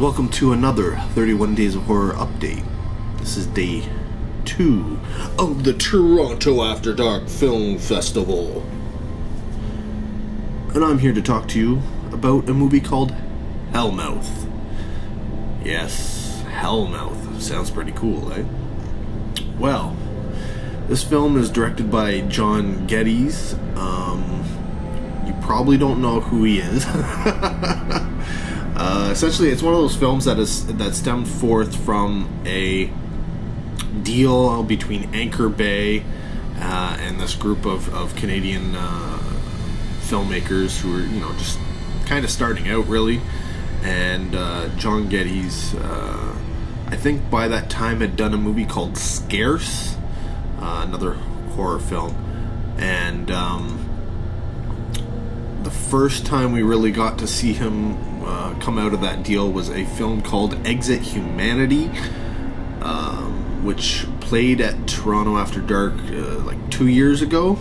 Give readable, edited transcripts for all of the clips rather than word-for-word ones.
welcome to another 31 Days of Horror update. This is day 2 of the Toronto After Dark Film Festival. And I'm here to talk to you about a movie called Hellmouth. Yes, Hellmouth. Sounds pretty cool, eh? Well, this film is directed by John Geddes. You probably don't know who he is. Essentially, it's one of those films that stemmed forth from a deal between Anchor Bay and this group of Canadian filmmakers who were, just kind of starting out, really. And John Geddes, I think by that time, had done a movie called Scarce, another horror film. And the first time we really got to see him come out of that deal was a film called Exit Humanity, which played at Toronto After Dark like 2 years ago.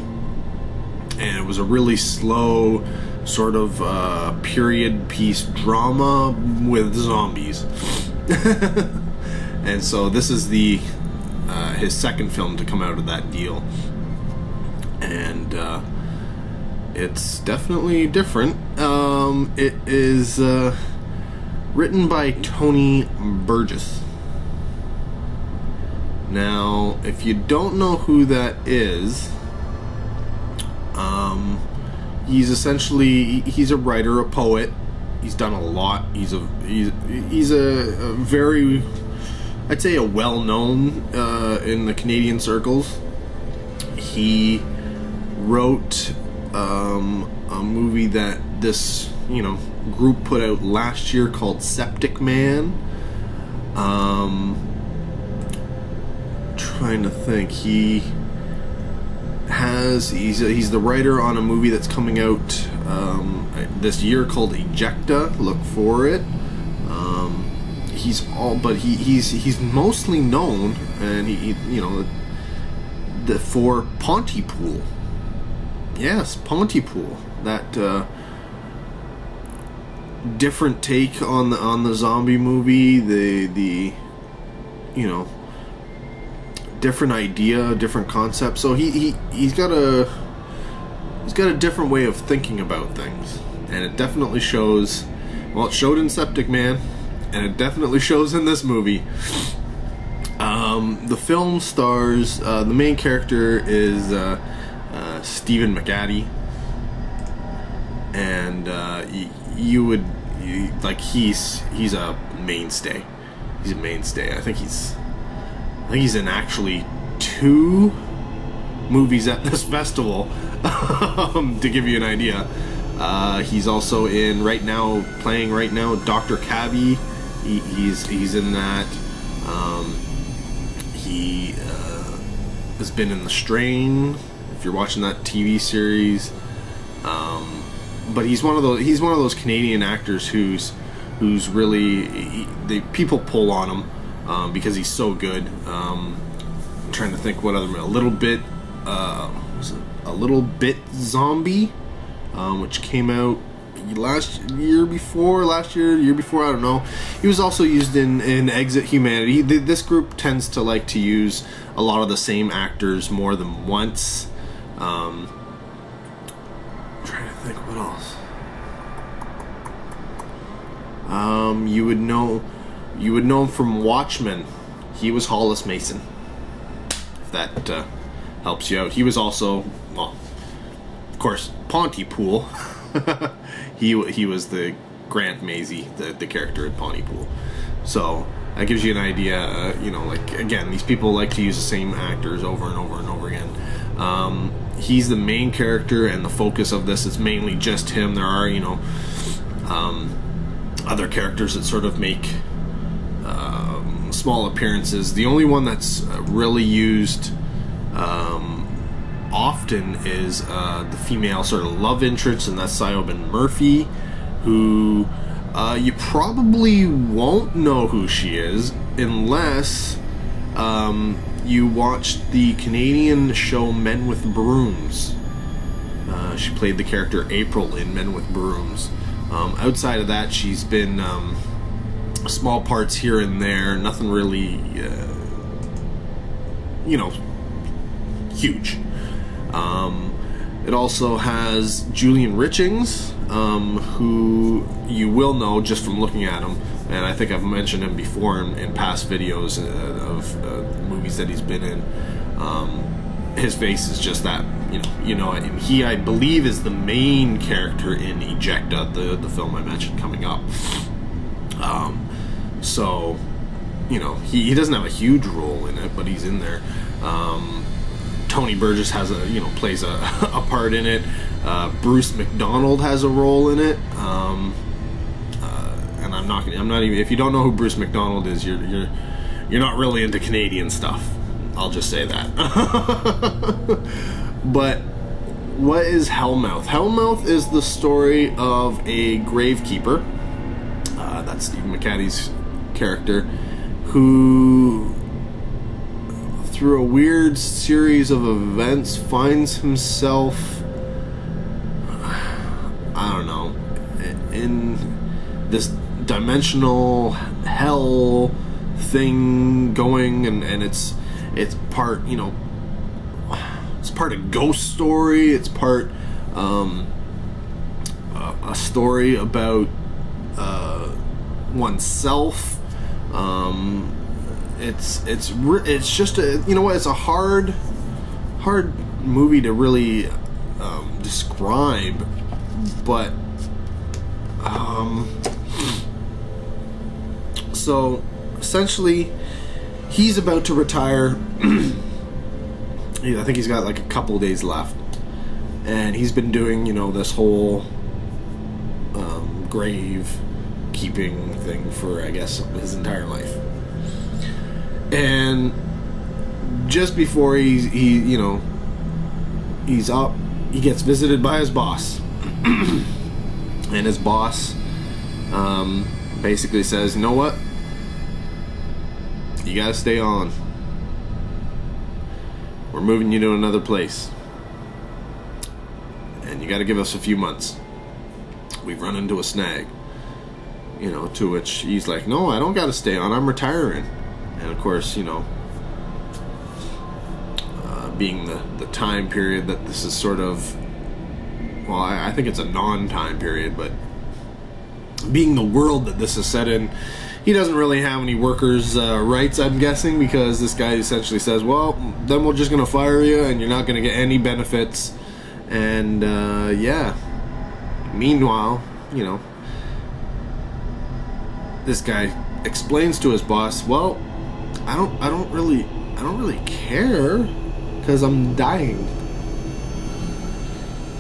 And it was a really slow sort of period piece drama with zombies. And so this is his second film to come out of that deal. And it's definitely different. It is written by Tony Gurgess. Now, if you don't know who that is, he's a writer, a poet. He's done a lot. He's a very, I'd say, a well-known in the Canadian circles. He wrote a movie that this group put out last year called Septic Man. Trying to think, he's the writer on a movie that's coming out this year called Ejecta. Look for it. He's mostly known, and for Pontypool. Yes, Pontypool. That different take on the zombie movie. The different idea, different concept. So he's got a different way of thinking about things, and it definitely shows. Well, it showed in Septic Man, and it definitely shows in this movie. The film stars the main character is Stephen McHattie, and he's a mainstay. He's a mainstay. I think he's in actually 2 movies at this festival. To give you an idea, he's also in playing right now Dr. Cabby. He's in that. He has been in The Strain, if you're watching that TV series. But he's one of those Canadian actors who's really people pull on him because he's so good. I'm trying to think what other, a little bit Zombie, which came out year before, I don't know. He was also used in Exit Humanity. This group tends to like to use a lot of the same actors more than once. I'm trying to think what else. You would know him from Watchmen. He was Hollis Mason, if that helps you out. He was also, well, of course, Pontypool. he was the Grant Maisie, the character in Pontypool. So that gives you an idea. Again, these people like to use the same actors over and over and over again. He's the main character, and the focus of this is mainly just him. There are other characters that sort of make small appearances. The only one that's really used often is the female sort of love interest, and that's Siobhan Murphy, who you probably won't know who she is unless you watched the Canadian show Men with Brooms. She played the character April in Men with Brooms. Outside of that, she's been small parts here and there, nothing really, huge. It also has Julian Richings, who you will know just from looking at him, and I think I've mentioned him before in past videos of movies that he's been in. His face is just that, and he, I believe, is the main character in Ejecta, the film I mentioned coming up. So, he doesn't have a huge role in it, but he's in there. Tony Gurgess has plays a part in it. Bruce McDonald has a role in it. And I'm not even, if you don't know who Bruce McDonald is, you're not really into Canadian stuff. I'll just say that. But what is Hellmouth? Hellmouth is the story of a gravekeeper. That's Stephen McHattie's character, who, through a weird series of events, finds himself, I don't know, in this dimensional hell thing going, and it's part, it's part a ghost story, it's part a story about oneself. It's just it's a hard movie to really describe, but so essentially he's about to retire. I think he's got like a couple of days left, and he's been doing this whole grave keeping thing for, I guess, his entire life. And just before he's up, he gets visited by his boss. And his boss basically says, you know what? You gotta stay on. We're moving you to another place. And you gotta give us a few months. We've run into a snag. To which he's like, no, I don't gotta stay on. I'm retiring. And of course, being the time period that this is sort of, well, I think it's a non-time period, but being the world that this is set in, he doesn't really have any workers' rights, I'm guessing, because this guy essentially says, well, then we're just going to fire you, and you're not going to get any benefits. And, yeah. Meanwhile, this guy explains to his boss, well, I don't really care, because I'm dying.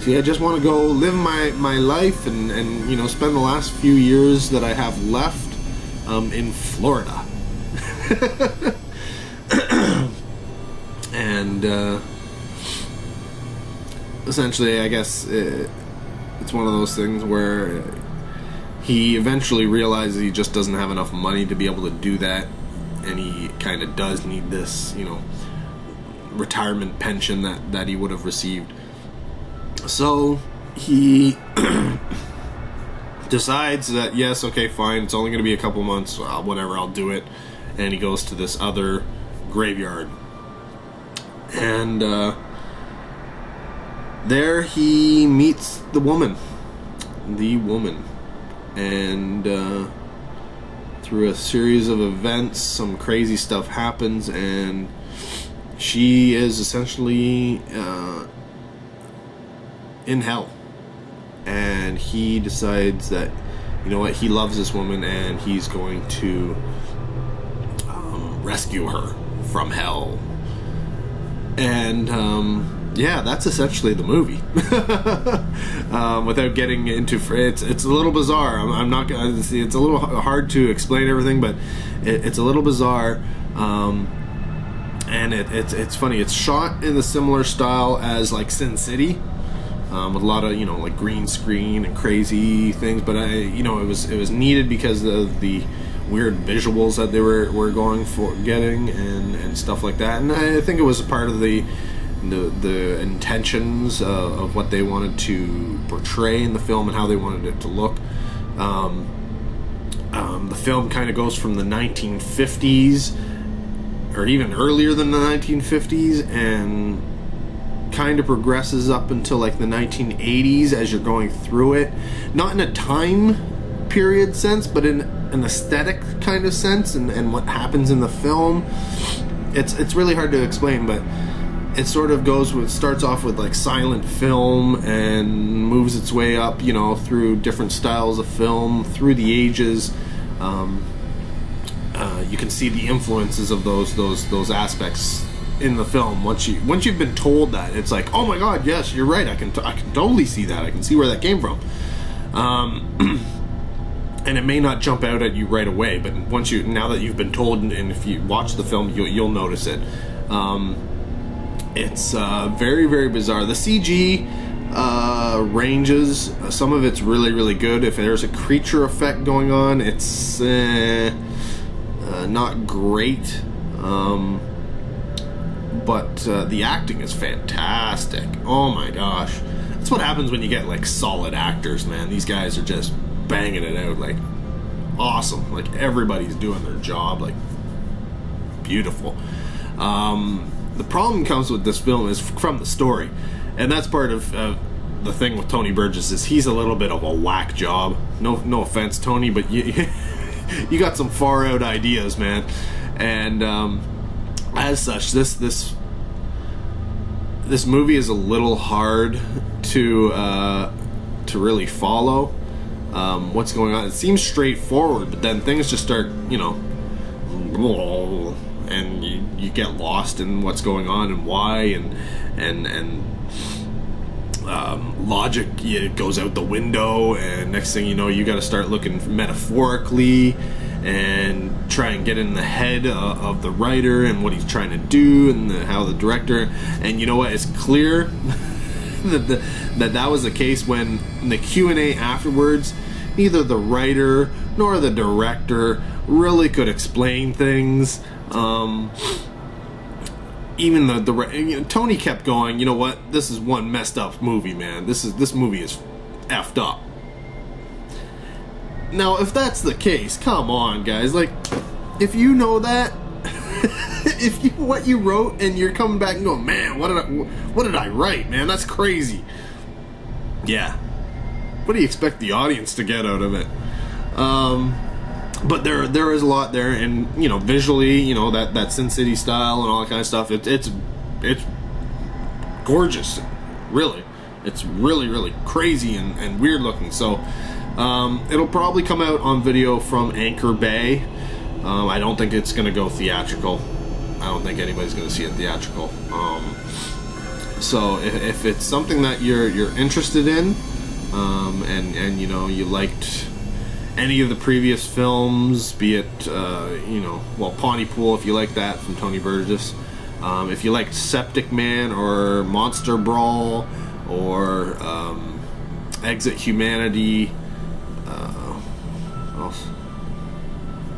See, I just want to go live my life and spend the last few years that I have left in Florida. And essentially, I guess it's one of those things where he eventually realizes he just doesn't have enough money to be able to do that, and he kind of does need this, retirement pension that he would have received. So he decides that, yes, okay, fine, it's only going to be a couple months, whatever, I'll do it. And he goes to this other graveyard. And there he meets the woman. And through a series of events, some crazy stuff happens, and she is essentially in hell. And he decides that, he loves this woman, and he's going to rescue her from hell. And yeah, that's essentially the movie. Without getting into it's a little bizarre. I'm not gonna see. It's a little hard to explain everything, but it's a little bizarre. And it's funny. It's shot in the similar style as like Sin City, with a lot of like green screen and crazy things. But it was needed because of the weird visuals that they were going for getting and stuff like that. And I think it was a part of the intentions of what they wanted to portray in the film and how they wanted it to look. The film kind of goes from the 1950s, or even earlier than the 1950s, and kind of progresses up until like the 1980s as you're going through it. Not in a time period sense, but in an aesthetic kind of sense, and what happens in the film. It's really hard to explain, but it sort of starts off with like silent film and moves its way up, you know, through different styles of film, through the ages. You can see the influences of those aspects in the film. Once you've been told that, it's like, oh my god, yes, you're right. I can totally see that. I can see where that came from. And it may not jump out at you right away, but now that you've been told, and if you watch the film, you'll notice it. It's very, very bizarre. The CG ranges. Some of it's really, really good. If there's a creature effect going on, it's not great. But the acting is fantastic. Oh my gosh. That's what happens when you get like solid actors, man. These guys are just banging it out, like awesome. Like everybody's doing their job, like beautiful. The problem comes with this film is from the story, and that's part of the thing with Tony Gurgess is he's a little bit of a whack job. No offense, Tony, but you got some far out ideas, man. And as such, this movie is a little hard to really follow what's going on. It seems straightforward, but then things just start, you know, and you get lost in what's going on and why, and logic, it goes out the window, and next thing you know, you got to start looking metaphorically and try and get in the head of the writer and what he's trying to do, and how the director, and you know what, it's clear that was the case when in the Q&A afterwards, neither the writer nor the director really could explain things. Even Tony kept going, you know what, this is one messed up movie, man. This movie is effed up. Now, if that's the case, come on, guys. Like, if you know that, what you wrote, and you're coming back and going, man, what did I write, man? That's crazy. Yeah. What do you expect the audience to get out of it? But there is a lot there, and you know, visually, you know, that Sin City style and all that kind of stuff. It's gorgeous, really. It's really, really crazy and weird looking. So it'll probably come out on video from Anchor Bay. I don't think it's gonna go theatrical. I don't think anybody's gonna see it theatrical. So if it's something that you're interested in, and you know, you liked any of the previous films, be it Pontypool, if you like that, from Tony Gurgess, if you liked Septic Man or Monster Brawl or Exit Humanity,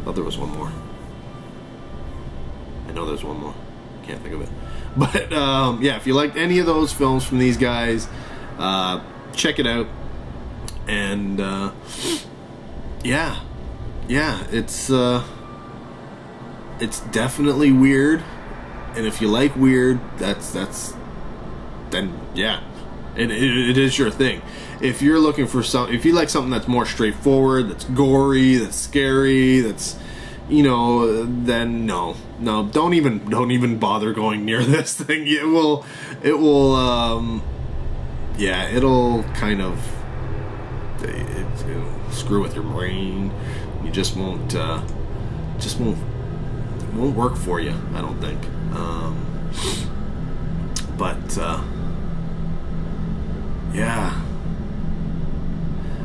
oh, there was one more. I know there's one more. Can't think of it. But yeah, if you liked any of those films from these guys, check it out. And yeah, it's definitely weird. And if you like weird, then yeah, it is your thing. If you're looking for if you like something that's more straightforward, that's gory, that's scary, that's, you know, then no, don't even bother going near this thing. It'll kind of it'll screw with your brain. You just won't work for you, I don't think. Yeah,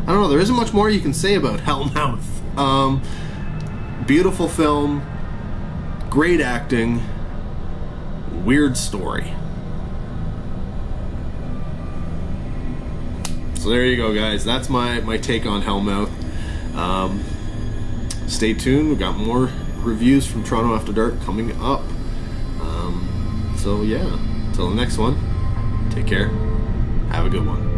I don't know, there isn't much more you can say about Hellmouth. Beautiful film, great acting, weird story. So there you go, guys. That's my take on Hellmouth. Stay tuned. We've got more reviews from Toronto After Dark coming up. So yeah, until the next one, take care. Have a good one.